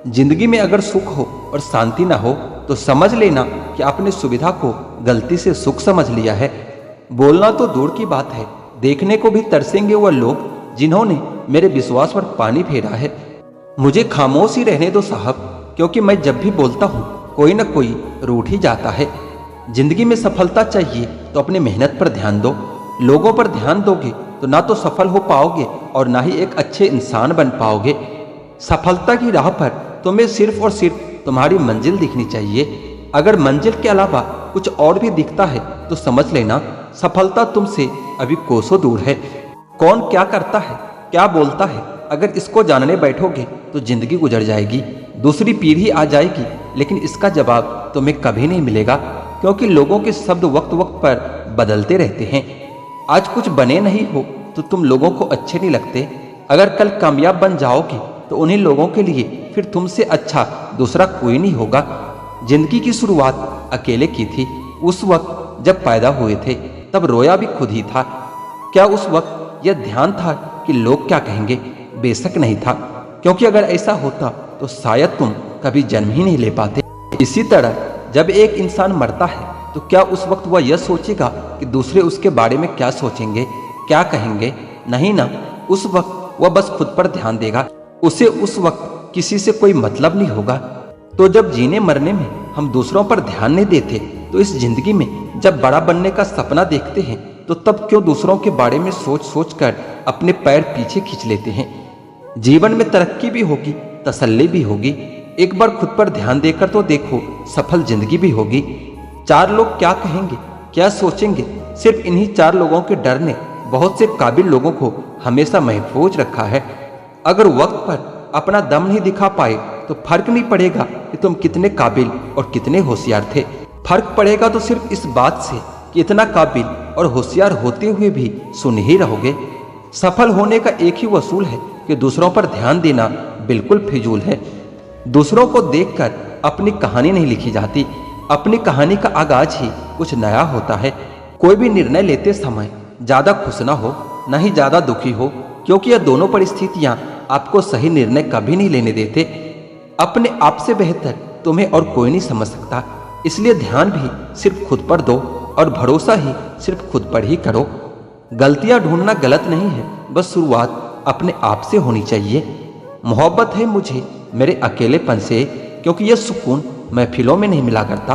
जिंदगी में अगर सुख हो और शांति ना हो तो समझ लेना कि आपने सुविधा को गलती से सुख समझ लिया है। बोलना तो दूर की बात है, देखने को भी तरसेंगे वह लोग जिन्होंने मेरे विश्वास पर पानी फेरा है। मुझे खामोश ही रहने दो साहब, क्योंकि मैं जब भी बोलता हूँ कोई न कोई रूठ ही जाता है। जिंदगी में सफलता चाहिए तो अपनी मेहनत पर ध्यान दो। लोगों पर ध्यान दोगे तो ना तो सफल हो पाओगे और ना ही एक अच्छे इंसान बन पाओगे। सफलता की राह पर तुम्हें सिर्फ और सिर्फ तुम्हारी मंजिल दिखनी चाहिए। अगर मंजिल के अलावा कुछ और भी दिखता है तो समझ लेना सफलता तुमसे अभी कोसों दूर है। कौन क्या करता है, क्या बोलता है, अगर इसको जानने बैठोगे तो जिंदगी गुजर जाएगी, दूसरी पीढ़ी आ जाएगी, लेकिन इसका जवाब तुम्हें कभी नहीं मिलेगा, क्योंकि लोगों के शब्द वक्त वक्त पर बदलते रहते हैं। आज कुछ बने नहीं हो तो तुम लोगों को अच्छे नहीं लगते, अगर कल कामयाब बन जाओगे तो उन्हीं लोगों के लिए फिर तुमसे अच्छा दूसरा कोई नहीं होगा। जिंदगी की शुरुआत अकेले की थी। उस वक्त जब पैदा हुए थे तब रोया भी खुद ही था। क्या उस वक्त यह ध्यान था कि लोग क्या कहेंगे? बेशक नहीं था, क्योंकि अगर ऐसा होता तो शायद तुम कभी जन्म ही नहीं ले पाते। इसी तरह जब एक इंसान मरता है तो क्या उस वक्त वह यह सोचेगा कि दूसरे उसके बारे में क्या सोचेंगे, क्या कहेंगे? नहीं ना, उस वक्त वह बस खुद पर ध्यान देगा। उसे उस वक्त किसी से कोई मतलब नहीं होगा। तो जब जीने मरने में हम दूसरों पर ध्यान नहीं देते तो इस जिंदगी में जब बड़ा बनने का सपना देखते हैं तो तब क्यों दूसरों के बारे में सोच सोच कर अपने पैर पीछे खींच लेते हैं? जीवन में तरक्की भी होगी, तसल्ली भी होगी। एक बार खुद पर ध्यान देकर तो देखो, सफल जिंदगी भी होगी। चार लोग क्या कहेंगे, क्या सोचेंगे, सिर्फ इन्हीं चार लोगों के डर ने बहुत से काबिल लोगों को हमेशा महफूज रखा है। अगर वक्त पर अपना दम नहीं दिखा पाए तो फर्क नहीं पड़ेगा कि तुम कितने काबिल और कितने होशियार थे। फर्क पड़ेगा तो सिर्फ इस बात से कि इतना काबिल और होशियार होते हुए भी सुन ही रहोगे। सफल होने का एक ही वसूल है कि दूसरों पर ध्यान देना बिल्कुल फिजूल है। दूसरों को देखकर अपनी कहानी नहीं लिखी जाती, अपनी कहानी का आगाज ही कुछ नया होता है। कोई भी निर्णय लेते समय ज्यादा खुश ना हो, न ही ज्यादा दुखी हो, क्योंकि यह दोनों परिस्थितियां आपको सही निर्णय कभी नहीं लेने देते। अपने आप से बेहतर तुम्हें और कोई नहीं समझ सकता, इसलिए ध्यान भी सिर्फ खुद पर दो और भरोसा ही सिर्फ खुद पर ही करो। गलतियां ढूंढना गलत नहीं है, बस शुरुआत अपने आप से होनी चाहिए। मोहब्बत है मुझे मेरे अकेलेपन से, क्योंकि यह सुकून महफिलों में नहीं मिला करता।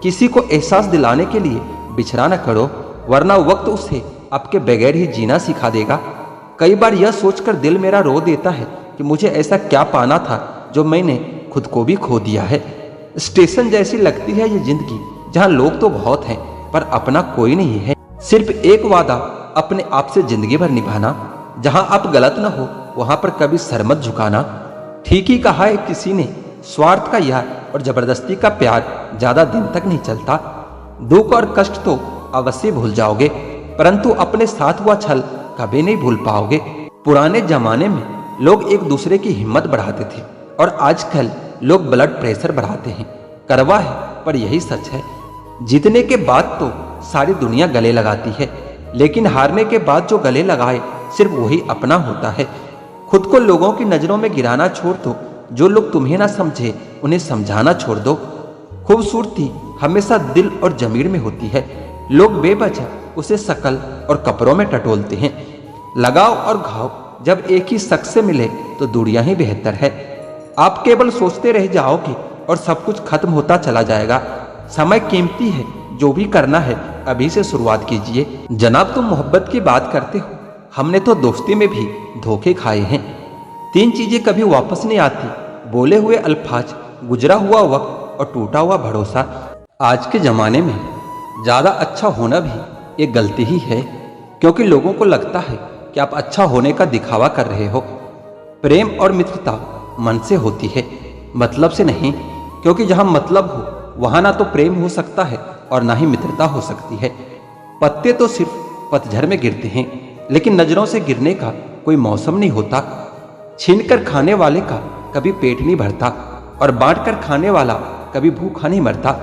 किसी को एहसास दिलाने के लिए बिछड़ा न करो, वरना वक्त उसे आपके बगैर ही जीना सिखा देगा। कई बार यह सोचकर दिल मेरा रो देता है कि मुझे ऐसा क्या पाना था जो मैंने खुद को भी खो दिया है। स्टेशन जैसी लगती है ये जिंदगी, जहाँ लोग तो बहुत हैं पर अपना कोई नहीं है। सिर्फ एक वादा अपने आप से जिंदगी भर निभाना, जहाँ आप गलत न हो वहां पर कभी सर मत झुकाना। ठीक ही कहा है किसी ने, स्वार्थ का यार और जबरदस्ती का प्यार ज्यादा दिन तक नहीं चलता। दुख और कष्ट तो अवश्य भूल जाओगे, परंतु अपने साथ हुआ छल कभी नहीं भूल पाओगे। पुराने जमाने में लोग एक दूसरे की हिम्मत बढ़ाते थे और आजकल लोग ब्लड प्रेशर बढ़ाते हैं। करवा है पर यही सच है। जीतने के बाद तो सारी दुनिया गले लगाती है, लेकिन हारने के बाद जो गले लगाए सिर्फ वही अपना होता है। खुद को लोगों की नजरों में गिराना छोड़ दो, जो लोग तुम्हें ना समझे उन्हें समझाना छोड़ दो। खूबसूरती हमेशा दिल और जमीर में होती है, लोग बेवजह उसे शकल और कपड़ों में टटोलते हैं। लगाव और घाव जब एक ही शख्स से मिले तो दूरियां ही बेहतर है। आप केवल सोचते रह जाओगे और सब कुछ खत्म होता चला जाएगा। समय कीमती है, जो भी करना है अभी से शुरुआत कीजिए। जनाब, तुम मोहब्बत की बात करते हो, हमने तो दोस्ती में भी धोखे खाए हैं। 3 चीजें कभी वापस नहीं आती, बोले हुए अल्फाज, गुजरा हुआ वक्त और टूटा हुआ भरोसा। आज के जमाने में ज्यादा अच्छा होना भी एक गलती ही है, क्योंकि लोगों को लगता है कि आप अच्छा होने का दिखावा कर रहे हो। प्रेम और मित्रता मन से होती है, मतलब से नहीं, क्योंकि जहां मतलब हो वहां ना तो प्रेम हो सकता है और ना ही मित्रता हो सकती है। पत्ते तो सिर्फ पतझड़ में गिरते हैं, लेकिन नजरों से गिरने का कोई मौसम नहीं होता। छीन कर खाने वाले का कभी पेट नहीं भरता और बांट कर खाने वाला कभी भूखा नहीं मरता।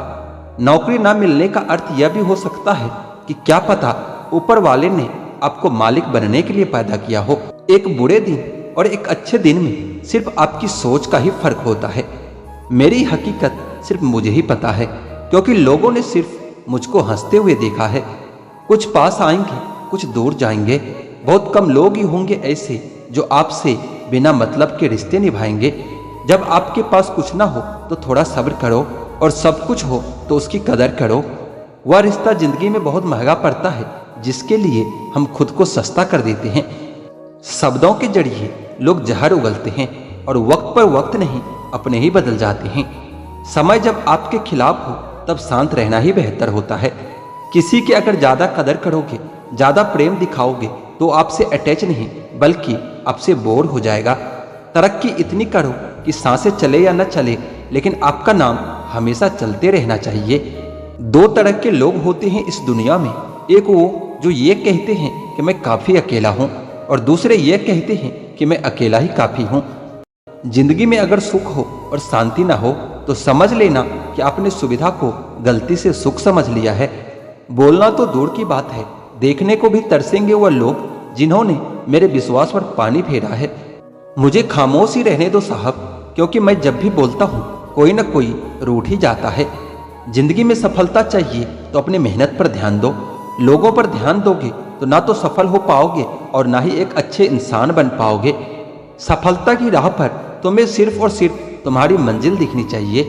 नौकरी ना मिलने का अर्थ यह भी हो सकता है कि क्या पता ऊपर वाले ने आपको मालिक बनने के लिए पैदा किया हो। एक बुरे दिन और एक अच्छे दिन में सिर्फ आपकी सोच का ही फर्क होता है। मेरी हकीकत सिर्फ मुझे ही पता है, क्योंकि लोगों ने सिर्फ मुझको हंसते हुए देखा है। कुछ पास आएंगे, कुछ दूर जाएंगे। बहुत कम लोग ही होंगे ऐसे जो आपसे बिना मतलब के रिश्ते निभाएंगे। जब आपके पास कुछ ना हो तो थोड़ा सब्र करो, और सब कुछ हो तो उसकी कदर करो। वह रिश्ता जिंदगी में बहुत महंगा पड़ता है जिसके लिए हम खुद को सस्ता कर देते हैं। शब्दों के जरिए लोग जहर उगलते हैं और वक्त पर वक्त नहीं अपने ही बदल जाते हैं। समय जब आपके खिलाफ हो तब शांत रहना ही बेहतर होता है। किसी की अगर ज्यादा कदर करोगे, ज्यादा प्रेम दिखाओगे तो आपसे अटैच नहीं बल्कि आपसे बोर हो जाएगा। तरक्की इतनी करो कि सांसें चले या न चले, लेकिन आपका नाम हमेशा चलते रहना चाहिए। दो तरह के लोग होते हैं इस दुनिया में। एक वो जो ये कहते हैं कि मैं काफी अकेला हूँ, और दूसरे ये कहते हैं कि मैं अकेला ही काफी हूँ। जिंदगी में अगर सुख हो और शांति ना हो तो समझ लेना कि आपने सुविधा को गलती से सुख समझ लिया है। बोलना तो दूर की बात है, देखने को भी तरसेंगे वह लोग जिन्होंने मेरे विश्वास पर पानी फेरा है। मुझे खामोश ही रहने दो साहब, क्योंकि मैं जब भी बोलता हूँ कोई न कोई रूठ ही जाता है। जिंदगी में सफलता चाहिए तो अपनी मेहनत पर ध्यान दो। लोगों पर ध्यान दोगे तो ना तो सफल हो पाओगे और ना ही एक अच्छे इंसान बन पाओगे। सफलता की राह पर तुम्हें सिर्फ और सिर्फ तुम्हारी मंजिल दिखनी चाहिए।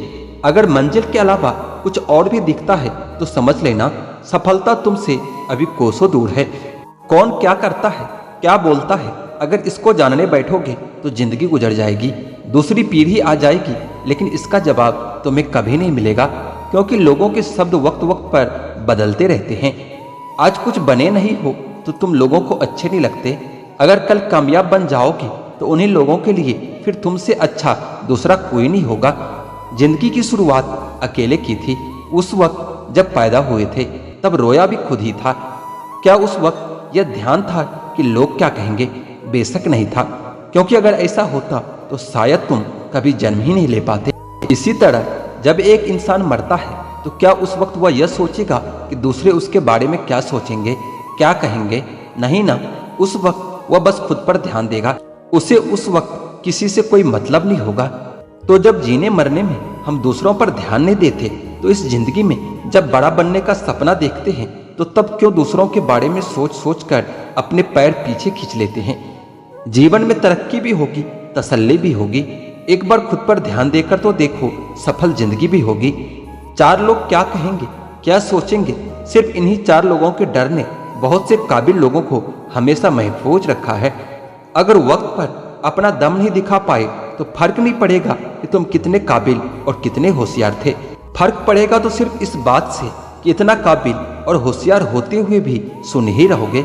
अगर मंजिल के अलावा कुछ और भी दिखता है तो समझ लेना सफलता तुमसे अभी कोसों दूर है। कौन क्या करता है, क्या बोलता है, अगर इसको जानने बैठोगे तो जिंदगी गुजर जाएगी। दूसरी पीढ़ी आ जाएगी, लेकिन इसका जवाब तुम्हें कभी नहीं मिलेगा, क्योंकि लोगों के शब्द वक्त वक्त पर बदलते रहते हैं। आज कुछ बने नहीं हो तो तुम लोगों को अच्छे नहीं लगते। अगर कल कामयाब बन जाओगे तो उन्हीं लोगों के लिए फिर तुमसे अच्छा दूसरा कोई नहीं होगा। जिंदगी की शुरुआत अकेले की थी। उस वक्त जब पैदा हुए थे तब रोया भी खुद ही था। क्या उस वक्त यह ध्यान था कि लोग क्या कहेंगे? बेशक नहीं था, क्योंकि अगर ऐसा होता तो शायद तुम कभी जन्म ही नहीं ले पाते। इसी तरह जब एक इंसान मरता है तो क्या उस वक्त वह यह सोचेगा कि दूसरे उसके बारे में क्या सोचेंगे, क्या कहेंगे? नहीं ना, उस वक्त वह बस खुद पर ध्यान देगा। उसे उस वक्त किसी से कोई मतलब नहीं होगा। तो जब जीने मरने में हम दूसरों पर ध्यान नहीं देते तो इस जिंदगी में जब बड़ा बनने का सपना देखते हैं तो तब क्यों दूसरों के बारे में सोच सोच कर अपने पैर पीछे खींच लेते हैं? जीवन में तरक्की भी होगी, तसल्ली भी होगी। एक बार खुद पर ध्यान देकर तो देखो, सफल जिंदगी भी होगी। चार लोग क्या कहेंगे, क्या सोचेंगे, सिर्फ इन्हीं चार लोगों के डर ने बहुत से काबिल लोगों को हमेशा महफूज रखा है। अगर वक्त पर अपना दम नहीं दिखा पाए तो फर्क नहीं पड़ेगा कि तुम कितने काबिल और कितने होशियार थे। फर्क पड़ेगा तो सिर्फ इस बात से कि इतना काबिल और होशियार होते हुए भी सुन ही रहोगे।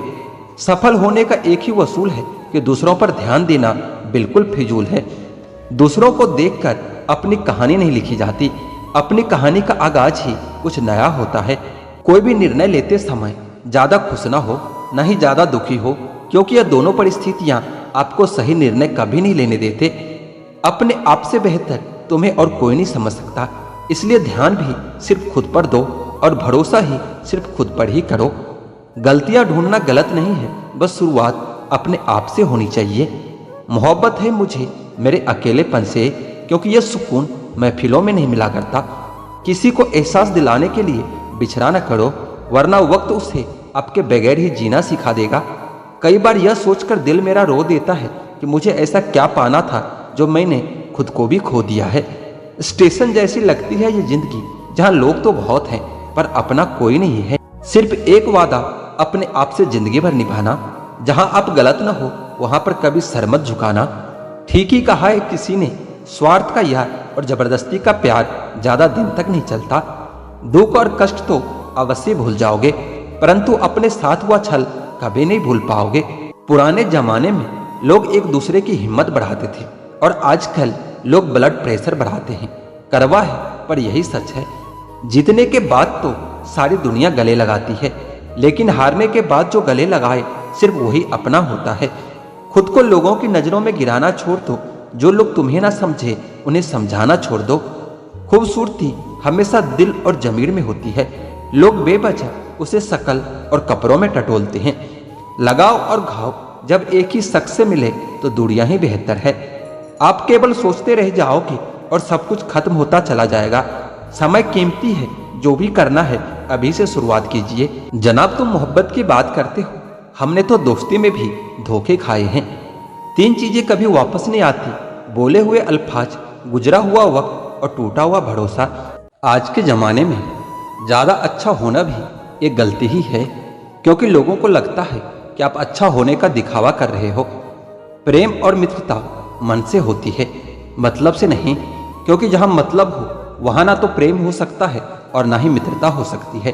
सफल होने का एक ही वसूल है कि दूसरों पर ध्यान देना बिल्कुल फिजूल है। दूसरों को देखकर अपनी कहानी नहीं लिखी जाती। अपनी कहानी का आगाज ही कुछ नया होता है। कोई भी निर्णय लेते समय ज्यादा खुश ना हो, न ही ज्यादा दुखी हो, क्योंकि यह दोनों परिस्थितियां आपको सही निर्णय कभी नहीं लेने देते। अपने आप से बेहतर तुम्हें और कोई नहीं समझ सकता, इसलिए ध्यान भी सिर्फ खुद पर दो और भरोसा ही सिर्फ खुद पर ही करो। गलतियां ढूंढना गलत नहीं है, बस शुरुआत अपने आप से होनी चाहिए। मोहब्बत है मुझे मेरे अकेलेपन से, क्योंकि यह सुकून महफिलों में नहीं मिला करता। किसी को एहसास दिलाने के लिए बिछड़ा न करो, वरना वक्त उसे आपके बगैर ही जीना सिखा देगा। कई बार यह सोचकर दिल मेरा रो देता है कि मुझे ऐसा क्या पाना था जो मैंने खुद को भी खो दिया है। स्टेशन जैसी लगती है ये जिंदगी, जहाँ लोग तो बहुत हैं पर अपना कोई नहीं है। सिर्फ एक वादा अपने आप से जिंदगी भर निभाना, जहाँ आप गलत न हो वहां पर कभी सर मत झुकाना। ठीक ही कहा है किसी ने, स्वार्थ का यार और जबरदस्ती का प्यार ज्यादा दिन तक नहीं चलता। दुख और कष्ट तो अवश्य भूल जाओगे, परंतु अपने साथ हुआ छल कभी नहीं भूल पाओगे। पुराने जमाने में लोग एक दूसरे की हिम्मत बढ़ाते थे और आजकल लोग ब्लड प्रेशर बढ़ाते हैं। करवा है पर यही सच है। जीतने के बाद तो सारी दुनिया गले लगाती है, लेकिन हारने के बाद जो गले लगाए सिर्फ वही अपना होता है। खुद को लोगों की नजरों में गिराना छोड़ दो। जो लोग तुम्हें ना समझे उन्हें समझाना छोड़ दो। खूबसूरती हमेशा दिल और जमीर में होती है। लोग बेवजह उसे शकल और कपड़ों में टटोलते हैं। लगाव और घाव जब एक ही शख्स से मिले तो दूरियां ही बेहतर है। आप केवल सोचते रह जाओगे और सब कुछ खत्म होता चला जाएगा। समय कीमती है, जो भी करना है अभी से शुरुआत कीजिए। जनाब, तुम मोहब्बत की बात करते हो, हमने तो दोस्ती में भी धोखे खाए हैं। 3 चीजें कभी वापस नहीं आती: बोले हुए अल्फाज, गुजरा हुआ वक्त और टूटा हुआ भरोसा। आज के जमाने में ज्यादा अच्छा होना भी एक गलती ही है, क्योंकि लोगों को लगता है कि आप अच्छा होने का दिखावा कर रहे हो। प्रेम और मित्रता मन से होती है, मतलब से नहीं, क्योंकि जहां मतलब हो वहां ना तो प्रेम हो सकता है और ना ही मित्रता हो सकती है।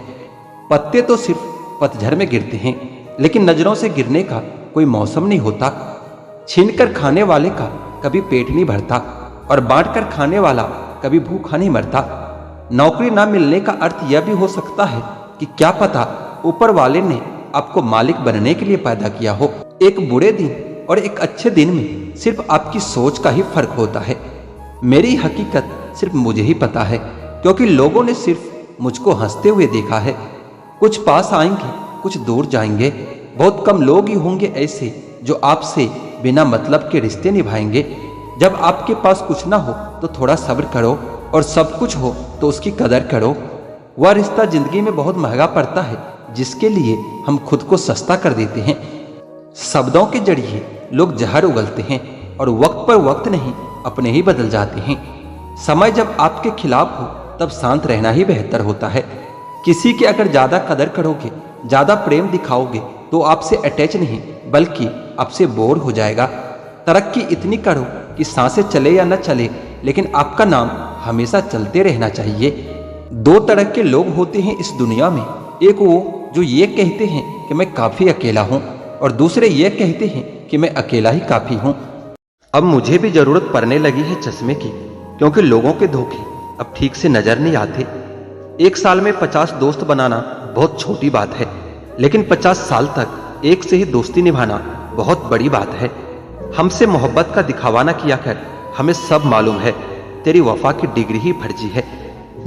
पत्ते तो सिर्फ पतझड़ में गिरते हैं, लेकिन नजरों से गिरने का कोई मौसम नहीं होता। छीनकर खाने वाले का कभी पेट नहीं भरता और बांटकर खाने वाला कभी भूखा नहीं मरता। नौकरी ना मिलने का अर्थ यह भी हो सकता है कि क्या पता ऊपर वाले ने आपको मालिक बनने के लिए पैदा किया हो। एक बुरे दिन और एक अच्छे दिन में सिर्फ आपकी सोच का ही फर्क होता है। मेरी हकीकत सिर्फ मुझे ही पता है, क्योंकि लोगों ने सिर्फ मुझको हंसते हुए देखा है। कुछ पास आएंगे, कुछ दूर जाएंगे। बहुत कम लोग ही होंगे ऐसे जो आपसे बिना मतलब के रिश्ते निभाएंगे। जब आपके पास कुछ ना हो तो थोड़ा सब्र करो, और सब कुछ हो तो उसकी कदर करो। वह रिश्ता जिंदगी में बहुत महंगा पड़ता है जिसके लिए हम खुद को सस्ता कर देते हैं। शब्दों के जरिए लोग जहर उगलते हैं और वक्त पर वक्त नहीं, अपने ही बदल जाते हैं। समय जब आपके खिलाफ हो तब शांत रहना ही बेहतर होता है। किसी की अगर ज्यादा कदर करोगे, ज्यादा प्रेम दिखाओगे तो आपसे अटैच नहीं बल्कि आपसे बोर हो जाएगा। तरक्की इतनी करो कि सांसें चले या न चले, लेकिन आपका नाम हमेशा चलते रहना चाहिए। 2 तरह के लोग होते हैं इस दुनिया में, एक वो जो ये कहते हैं कि मैं काफी अकेला हूँ, और दूसरे ये कहते हैं कि मैं अकेला ही काफी हूँ। अब मुझे भी जरूरत पड़ने लगी है चश्मे की, क्योंकि लोगों के धोखे अब ठीक से नजर नहीं आते। 1 साल में 50 दोस्त बनाना बहुत छोटी बात है, लेकिन 50 साल तक एक से ही दोस्ती निभाना बहुत बड़ी बात है। हमसे मोहब्बत का दिखावा न किया कर, हमें सब मालूम है तेरी वफा की डिग्री ही फर्जी है।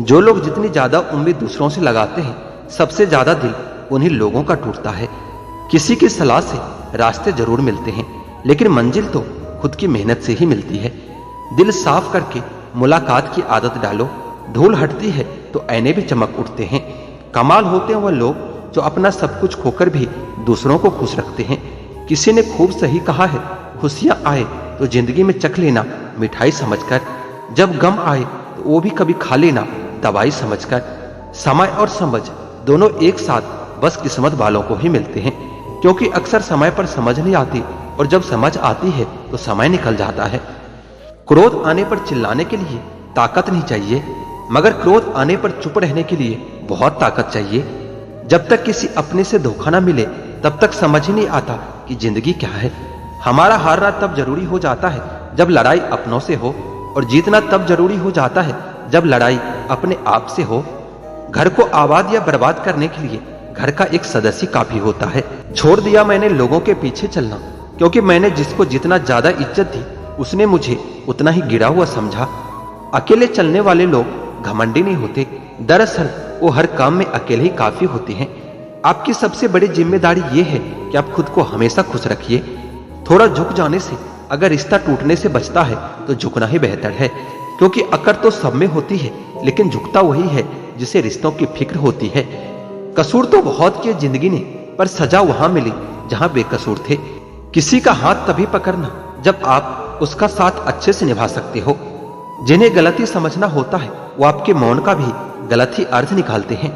जो लोग जितनी ज्यादा उम्मीद दूसरों से लगाते हैं, सबसे ज्यादा दिल उन्हीं लोगों का टूटता है। किसी की सलाह से रास्ते जरूर मिलते हैं, लेकिन मंजिल तो खुद की मेहनत से ही मिलती है। दिल साफ करके मुलाकात की आदत डालो, धूल हटती है तो ऐने भी चमक उठते हैं। कमाल होते हैं वह लोग जो अपना सब कुछ खोकर भी दूसरों को खुश रखते हैं। किसी ने खूब सही कहा है, खुशियां आए तो जिंदगी में चख लेना मिठाई समझकर, जब गम आए तो वो भी कभी खा लेना दवाई समझकर। समय और समझ दोनों एक साथ बस किस्मत वालों को ही मिलते हैं, क्योंकि अक्सर समय पर समझ नहीं आती, और जब समझ आती है तो समय निकल जाता है। क्रोध आने पर चिल्लाने के लिए ताकत नहीं चाहिए, मगर क्रोध आने पर चुप रहने के लिए बहुत ताकत चाहिए। जब तक किसी अपने से धोखा ना मिले तब तक समझ ही नहीं आता कि जिंदगी क्या है। हमारा हारना तब जरूरी हो जाता है जब लड़ाई अपनों से हो, और जीतना तब जरूरी हो जाता है जब लड़ाई अपने आप से हो। घर को आबाद या बर्बाद करने के लिए घर का एक सदस्य काफी होता है। छोड़ दिया मैंने लोगों के पीछे चलना, क्योंकि मैंने जिसको जितना ज्यादा इज्जत दी उसने मुझे उतना ही गिरा हुआ समझा। अकेले चलने वाले लोग घमंडी नहीं होते, दरअसल वो हर काम में अकेले ही काफी होते हैं। आपकी सबसे बड़ी जिम्मेदारी ये है कि आप खुद को हमेशा खुश रखिए। थोड़ा झुक जाने से अगर रिश्ता टूटने से बचता है तो झुकना ही बेहतर है, क्योंकि अकड़ तो सब में होती है, लेकिन झुकता वही है जिसे रिश्तों की फिक्र होती है। कसूर तो बहुत किए जिंदगी ने, पर सजा वहां मिली जहां बेकसूर थे। किसी का हाथ तभी पकड़ना जब आप उसका साथ अच्छे से निभा सकते हो। जिन्हें गलती समझना होता है वो आपके मौन का भी गलत ही अर्थ निकालते हैं।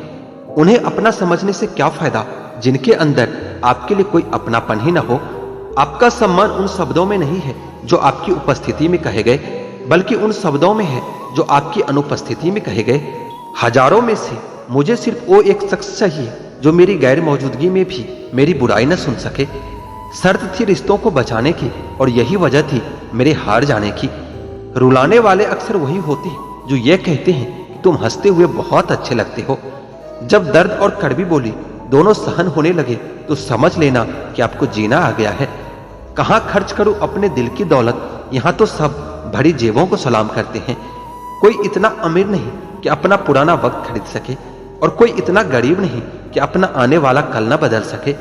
उन्हें अपना समझने से क्या फायदा जिनके अंदर आपके लिए कोई अपनापन ही ना हो। आपका सम्मान उन शब्दों में नहीं है जो आपकी उपस्थिति में कहे गए, बल्कि उन शब्दों में है जो आपकी अनुपस्थिति में कहे गए। हजारों में से मुझे सिर्फ वो एक शख्स चाहिए जो मेरी गैर मौजूदगी में भी मेरी बुराई न सुन सके। शर्त थी रिश्तों को बचाने की, और यही वजह थी मेरे हार जाने की। रुलाने वाले अक्सर वही होते हैं जो ये कहते हैं कि तुम हंसते हुए बहुत अच्छे लगते हो। जब दर्द और कड़वी बोली दोनों सहन होने लगे तो समझ लेना कि आपको जीना आ गया है। कहां खर्च करूं अपने दिल की दौलत, यहां तो सब भरी जेबों को सलाम करते हैं। कोई इतना अमीर नहीं कि अपना पुराना वक्त खरीद सके, और कोई इतना गरीब नहीं कि अपना आने वाला कल ना बदल सके।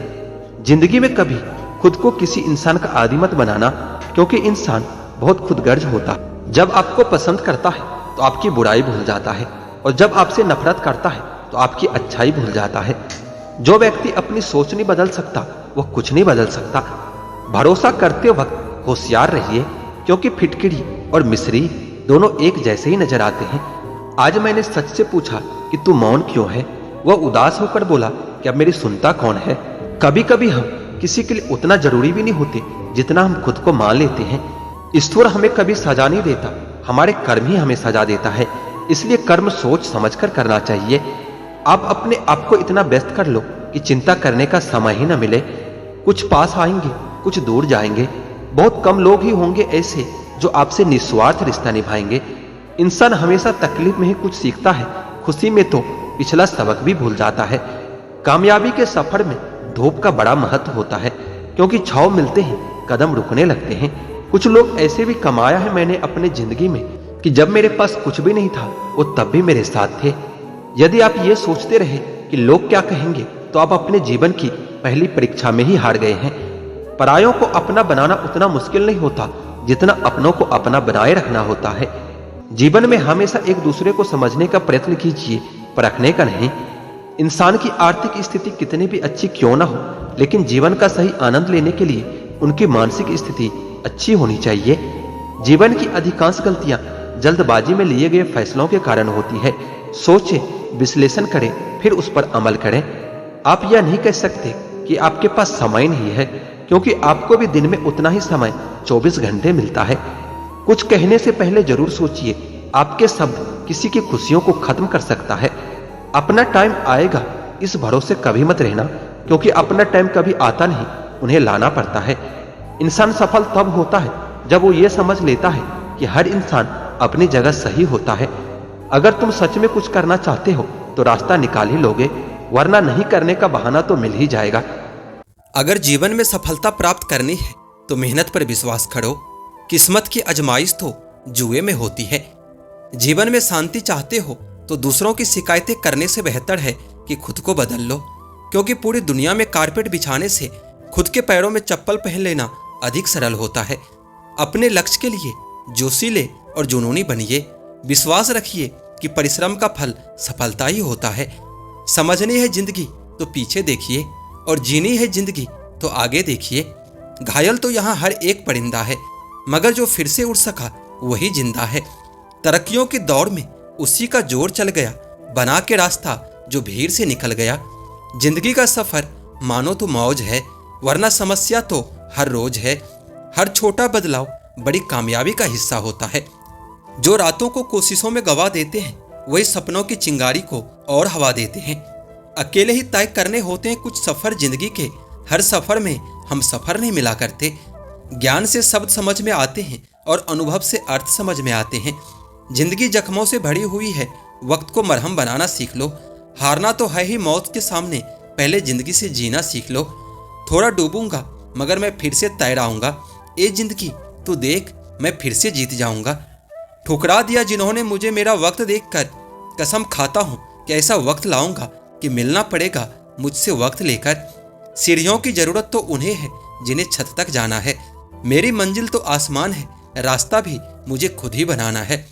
जिंदगी में कभी खुद को किसी इंसान का आदी मत बनाना, क्योंकि इंसान बहुत खुदगर्ज होता है। जब आपको पसंद करता है तो आपकी बुराई भूल जाता है, और जब आपसे नफरत करता है तो आपकी अच्छाई भूल जाता है। जो व्यक्ति अपनी सोच नहीं बदल सकता वह कुछ नहीं बदल सकता। भरोसा करते वक्त होशियार रहिए, क्योंकि फिटकिरी और मिस्री दोनों एक जैसे ही नजर आते हैं। आज मैंने सच से पूछा कि तू मौन क्यों है? वह उदास होकर बोला कि अब मेरी सुनता कौन है। कभी कभी हम किसी के लिए उतना जरूरी भी नहीं होते जितना हम खुद को मान लेते हैं। ईश्वर हमें कभी सजा नहीं देता, हमारे कर्म ही हमें सजा देता है। इसलिए कर्म सोच समझकर करना चाहिए। आप अपने आप को इतना व्यस्त कर लो कि चिंता करने का समय ही न मिले। कुछ पास आएंगे, कुछ दूर जाएंगे। बहुत कम लोग ही होंगे ऐसे जो आपसे निस्वार्थ रिश्ता निभाएंगे। इंसान हमेशा तकलीफ में ही कुछ सीखता है, खुशी में तो पिछला सबक भी भूल जाता है। कामयाबी के सफर में धूप का बड़ा महत्व होता है, क्योंकि छांव मिलते ही कदम रुकने लगते हैं। कुछ लोग ऐसे भी कमाया है मैंने अपनी जिंदगी में कि जब मेरे पास कुछ भी नहीं था वो तब भी मेरे साथ थे। यदि आप ये सोचते रहे कि लोग क्या कहेंगे तो आप अपने जीवन की पहली परीक्षा में ही हार गए हैं। परायों को अपना बनाना उतना मुश्किल नहीं होता जितना अपनों को अपना बनाए रखना होता है। जीवन में हमेशा एक दूसरे को समझने का प्रयत्न कीजिए, परखने का नहीं। इंसान की आर्थिक स्थिति कितनी भी अच्छी क्यों ना हो, लेकिन जीवन का सही आनंद लेने के लिए उनकी मानसिक स्थिति अच्छी होनी चाहिए। जीवन की अधिकांश गलतियां जल्दबाजी में लिए गए फैसलों के कारण होती है। सोचें, विश्लेषण करें, फिर उस पर अमल करें। आप यह नहीं कह सकते कि आपके पास समय नहीं है, क्योंकि आपको भी दिन में उतना ही समय 24 घंटे मिलता है। कुछ कहने से पहले जरूर सोचिए, आपके शब्द किसी की खुशियों को खत्म कर सकता है। अपना टाइम आएगा इस भरोसे कभी मत रहना, क्योंकि अपना टाइम कभी आता नहीं, उन्हें लाना पड़ता है। इंसान सफल तब होता है जब वो ये समझ लेता है कि हर इंसान अपनी जगह सही होता है। अगर तुम सच में कुछ करना चाहते हो तो रास्ता निकाल ही लोगे, वरना नहीं करने का बहाना तो मिल ही जाएगा। अगर जीवन में सफलता प्राप्त करनी है तो मेहनत पर विश्वास करो। किस्मत की आजमाइश तो जुए में होती है। जीवन में शांति चाहते हो तो दूसरों की शिकायतें करने से बेहतर है कि खुद को बदल लो, क्योंकि पूरी दुनिया में कारपेट बिछाने से खुद के पैरों में चप्पल पहन लेना अधिक सरल होता है। अपने लक्ष्य के लिए जोशीले और जुनूनी बनिए। विश्वास रखिए कि परिश्रम का फल सफलता ही होता है। समझनी है जिंदगी तो पीछे देखिए, और जीनी है जिंदगी तो आगे देखिए। घायल तो यहाँ हर एक परिंदा है, मगर जो फिर से उड़ सका वही जिंदा है। तरक्कियों की दौड़ में उसी का जोर चल गया, बना के रास्ता जो भीड़ से निकल गया। जिंदगी का सफर मानो तो मौज है, वरना समस्या तो हर रोज है। हर छोटा बदलाव बड़ी कामयाबी का हिस्सा होता है। जो रातों को कोशिशों में गवा देते हैं वही सपनों की चिंगारी को और हवा देते हैं। अकेले ही तय करने होते हैं कुछ सफर जिंदगी के, हर सफर में हम सफर नहीं मिला करते। ज्ञान से शब्द समझ में आते हैं और अनुभव से अर्थ समझ में आते हैं। जिंदगी जख्मों से भरी हुई है, वक्त को मरहम बनाना सीख लो। हारना तो है ही मौत के सामने, पहले जिंदगी से जीना सीख लो। थोड़ा डूबूंगा मगर मैं फिर से तैर आऊंगा, ए जिंदगी तू देख मैं फिर से जीत जाऊंगा। ठुकरा दिया जिन्होंने मुझे मेरा वक्त देखकर, कसम खाता हूं कि ऐसा वक्त लाऊंगा कि मिलना पड़ेगा मुझसे वक्त लेकर। सीढ़ियों की जरूरत तो उन्हें है जिन्हें छत तक जाना है। मेरी मंजिल तो आसमान है, रास्ता भी मुझे खुद ही बनाना है।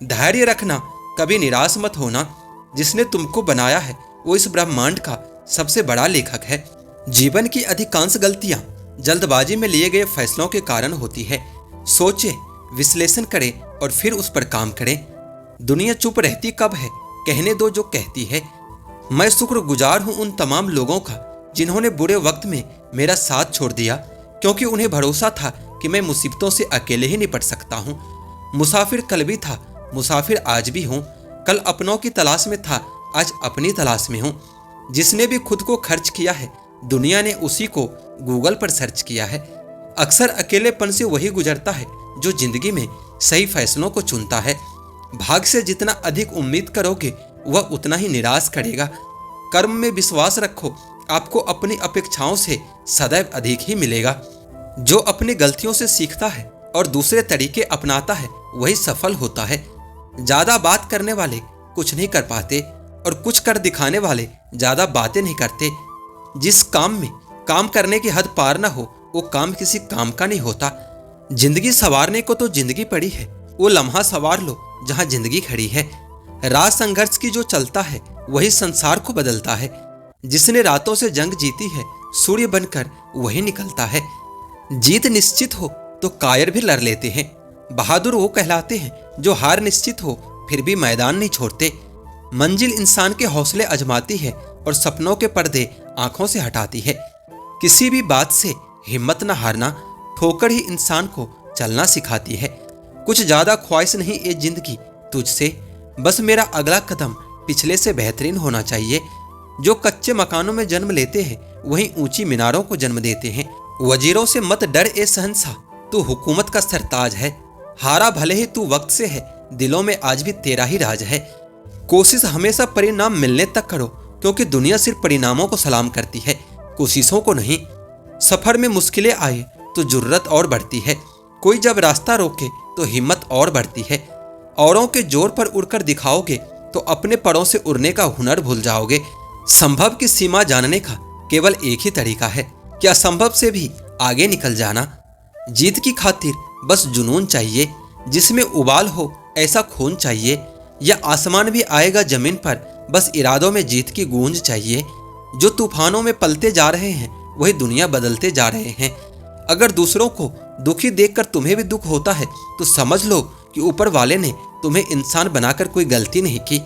धैर्य रखना, कभी निराश मत होना। जिसने तुमको बनाया है वो इस ब्रह्मांड का सबसे बड़ा लेखक है। जीवन की अधिकांश गलतियां जल्दबाजी में लिए गए फैसलों के कारण होती है। सोचें, विश्लेषण करें और फिर उस पर काम करें। दुनिया चुप रहती कब है, कहने दो जो कहती है। मैं शुक्रगुजार हूं उन तमाम लोगों का जिन्होंने बुरे वक्त में मेरा साथ छोड़ दिया, क्योंकि उन्हें भरोसा था कि मैं मुसीबतों से अकेले ही निपट सकता हूं। मुसाफिर कल भी था, मुसाफिर आज भी हूं। कल अपनों की तलाश में था, आज अपनी तलाश में हूं। जिसने भी खुद को खर्च किया है दुनिया ने उसी को गूगल पर सर्च किया है। अक्सर अकेलेपन से वही गुजरता है जो जिंदगी में सही फैसलों को चुनता है। भाग से जितना अधिक उम्मीद करोगे वह उतना ही निराश करेगा। कर्म में विश्वास रखो, आपको अपनी अपेक्षाओं से सदैव अधिक ही मिलेगा। जो अपनी गलतियों से सीखता है और दूसरे तरीके अपनाता है वही सफल होता है। ज्यादा बात करने वाले कुछ नहीं कर पाते और कुछ कर दिखाने वाले ज्यादा बातें नहीं करते। जिस काम में काम करने की हद पार ना हो वो काम किसी काम का नहीं होता। जिंदगी संवारने को तो जिंदगी पड़ी है, वो लम्हा संवार लो जहां जिंदगी खड़ी है। राज संघर्ष की जो चलता है वही संसार को बदलता है। जिसने रातों से जंग जीती है सूर्य बनकर वही निकलता है। जीत निश्चित हो तो कायर भी लड़ लेते हैं। बहादुर वो कहलाते हैं जो हार निश्चित हो फिर भी मैदान नहीं छोड़ते। मंजिल इंसान के हौसले अजमाती है और सपनों के पर्दे आंखों से हटाती है। किसी भी बात से हिम्मत न हारना, ठोकर ही इंसान को चलना सिखाती है। कुछ ज्यादा ख्वाहिश नहीं ये जिंदगी तुझसे, बस मेरा अगला कदम पिछले से बेहतरीन होना चाहिए। जो कच्चे मकानों में जन्म लेते हैं वहीं ऊंची मीनारों को जन्म देते हैं। वजीरों से मत डर ए शहंशाह, तू हुकूमत का सरताज है। हारा भले ही तू वक्त से है, दिलों में आज भी तेरा ही राज है। कोशिश हमेशा परिणाम मिलने तक करो, क्योंकि दुनिया सिर्फ परिणामों को सलाम करती है, कोशिशों को नहीं। सफर में मुश्किलें आए तो जुर्रत और बढ़ती है। कोई जब रास्ता रोके तो हिम्मत और बढ़ती है। औरों के जोर पर उड़कर दिखाओगे तो अपने परों से उड़ने का हुनर भूल जाओगे। संभव की सीमा जानने का केवल एक ही तरीका है कि असंभव से भी आगे निकल जाना। जीत की खातिर बस जुनून चाहिए, जिसमें उबाल हो ऐसा खून चाहिए। या आसमान भी आएगा जमीन पर, बस इरादों में जीत की गूंज चाहिए। जो तूफानों में पलते जा रहे हैं वही दुनिया बदलते जा रहे हैं। अगर दूसरों को दुखी देखकर तुम्हें भी दुख होता है तो समझ लो कि ऊपर वाले ने तुम्हें इंसान बनाकर कोई गलती नहीं की।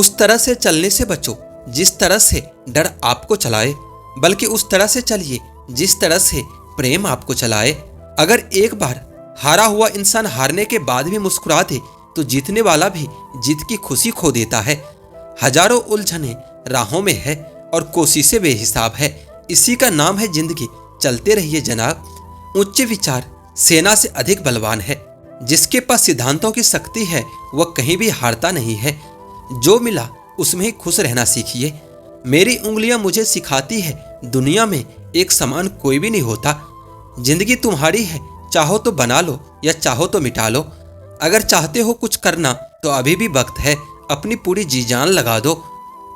उस तरह से चलने से बचो जिस तरह से डर आपको चलाए, बल्कि उस तरह से चलिए जिस तरह से प्रेम आपको चलाए। अगर एक बार हारा हुआ इंसान हारने के बाद भी मुस्कुरा दे तो जीतने वाला भी जीत की खुशी खो देता है। हजारों उलझने राहों में है और कोशिशें बेहिसाब है। इसी का नाम है जिंदगी, चलते रहिए जनाब। उच्च विचार सेना से अधिक बलवान है। जिसके पास सिद्धांतों की शक्ति है वह कहीं भी हारता नहीं है। जो मिला उसमें ही खुश रहना सीखिए। मेरी उंगलियां मुझे सिखाती है दुनिया में एक समान कोई भी नहीं होता। जिंदगी तुम्हारी है, चाहो तो बना लो या चाहो तो मिटा लो। अगर चाहते हो कुछ करना तो अभी भी वक्त है, अपनी पूरी जी जान लगा दो।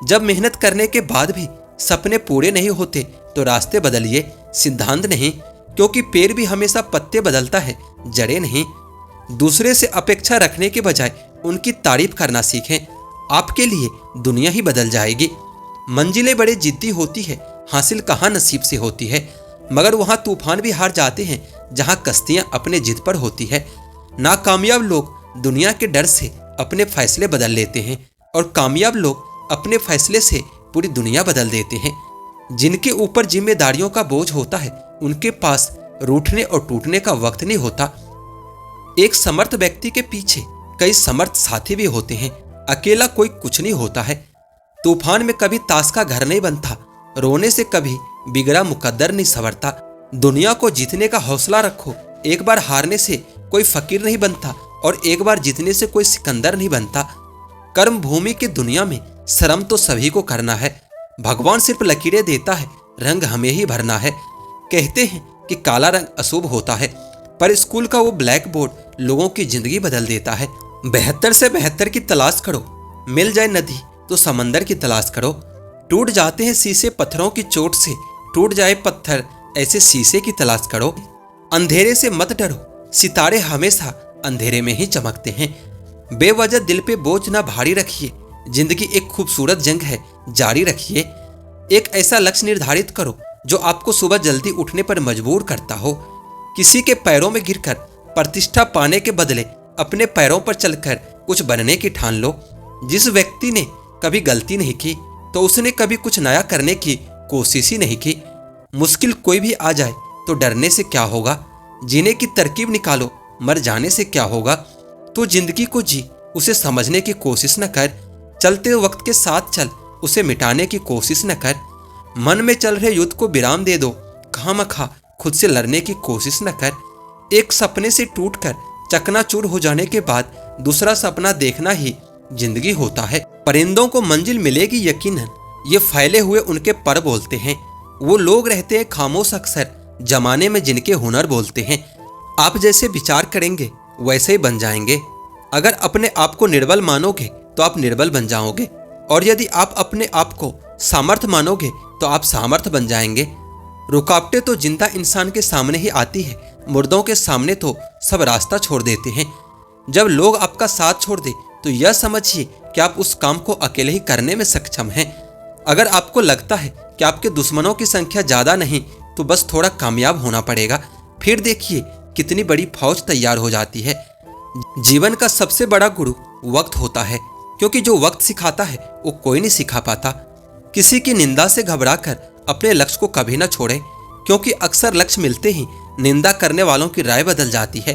जब मेहनत करने के बाद भी सपने पूरे नहीं होते तो रास्ते बदलिए, सिद्धांत नहीं, क्योंकि पेड़ भी हमेशा पत्ते बदलता है, जड़ें नहीं। दूसरे से अपेक्षा रखने के बजाय उनकी तारीफ करना सीखें, आपके लिए दुनिया ही बदल जाएगी। मंजिलें बड़े जिद्दी होती है, हासिल कहाँ नसीब से होती है, मगर वहाँ तूफान भी हार जाते हैं जहाँ कश्तियाँ अपने जिद पर होती है। नाकामयाब लोग दुनिया के डर से अपने फैसले बदल लेते हैं और कामयाब लोग अपने फैसले से पूरी दुनिया बदल देते हैं। जिनके ऊपर जिम्मेदारियों का बोझ होता है उनके पास रूठने और टूटने का वक्त नहीं होता। एक समर्थ व्यक्ति के पीछे कई समर्थ साथी भी होते हैं, अकेला कोई कुछ नहीं होता है। तूफान में कभी ताश का घर नहीं बनता, रोने से कभी बिगड़ा मुकद्दर नहीं संवरता। दुनिया को जीतने का हौसला रखो, एक बार हारने से कोई फकीर नहीं बनता और एक बार जीतने से कोई सिकंदर नहीं बनता। कर्म भूमि की दुनिया में श्रम तो सभी को करना है, भगवान सिर्फ लकीरें देता है, रंग हमें ही भरना है। कहते हैं कि काला रंग अशुभ होता है, पर स्कूल का वो ब्लैक बोर्ड लोगों की जिंदगी बदल देता है। बेहतर से बेहतर की तलाश करो, मिल जाए नदी तो समंदर की तलाश करो। टूट जाते हैं शीशे पत्थरों की चोट से, टूट जाए पत्थर ऐसे शीशे की तलाश करो। अंधेरे से मत डरो, सितारे हमेशा अंधेरे में ही चमकते हैं। बेवजह दिल पे बोझ ना भारी रखिए, जिंदगी एक खूबसूरत जंग है, जारी रखिए। एक ऐसा लक्ष्य निर्धारित करो जो आपको सुबह जल्दी उठने पर मजबूर करता हो। किसी के पैरों में गिरकर प्रतिष्ठा पाने के बदले अपने पैरों पर चलकर कुछ बनने की ठान लो। जिस व्यक्ति ने कभी गलती नहीं की तो उसने कभी कुछ नया करने की कोशिश ही नहीं की। मुश्किल कोई भी आ जाए तो डरने से क्या होगा, जीने की तरकीब निकालो, मर जाने से क्या होगा। तो जिंदगी को जी, उसे समझने की कोशिश न कर। चलते वक्त के साथ चल, उसे मिटाने की कोशिश न कर। मन में चल रहे युद्ध को विराम दे दो, खामखा खुद से लड़ने की कोशिश न कर। एक सपने से टूटकर चकनाचूर हो जाने के बाद दूसरा सपना देखना ही जिंदगी होता है। परिंदों को मंजिल मिलेगी यकीनन, ये फैले हुए उनके पर बोलते हैं। वो लोग रहते हैं खामोश अक्सर, जमाने में जिनके हुनर बोलते हैं। आप जैसे विचार करेंगे वैसे ही बन जाएंगे। अगर अपने आप को निर्बल मानोगे तो आप निर्बल बन जाओगे, और यदि आप अपने आप को सामर्थ मानोगे तो आप सामर्थ बन जाएंगे। रुकावटें तो जिंदा इंसान के सामने ही आती है, मुर्दों के सामने तो सब रास्ता छोड़ देते हैं। जब लोग आपका साथ छोड़ दे तो यह समझिए कि आप उस काम को अकेले ही करने में सक्षम हैं। अगर आपको लगता है कि आपके दुश्मनों की संख्या ज्यादा नहीं तो बस थोड़ा कामयाब होना पड़ेगा, फिर देखिए कितनी बड़ी फौज तैयार हो जाती है। जीवन का सबसे बड़ा गुरु वक्त होता है, क्योंकि जो वक्त सिखाता है वो कोई नहीं सिखा पाता। किसी की निंदा से घबराकर अपने लक्ष्य को कभी ना छोड़ें, क्योंकि अक्सर लक्ष्य मिलते ही निंदा करने वालों की राय बदल जाती है।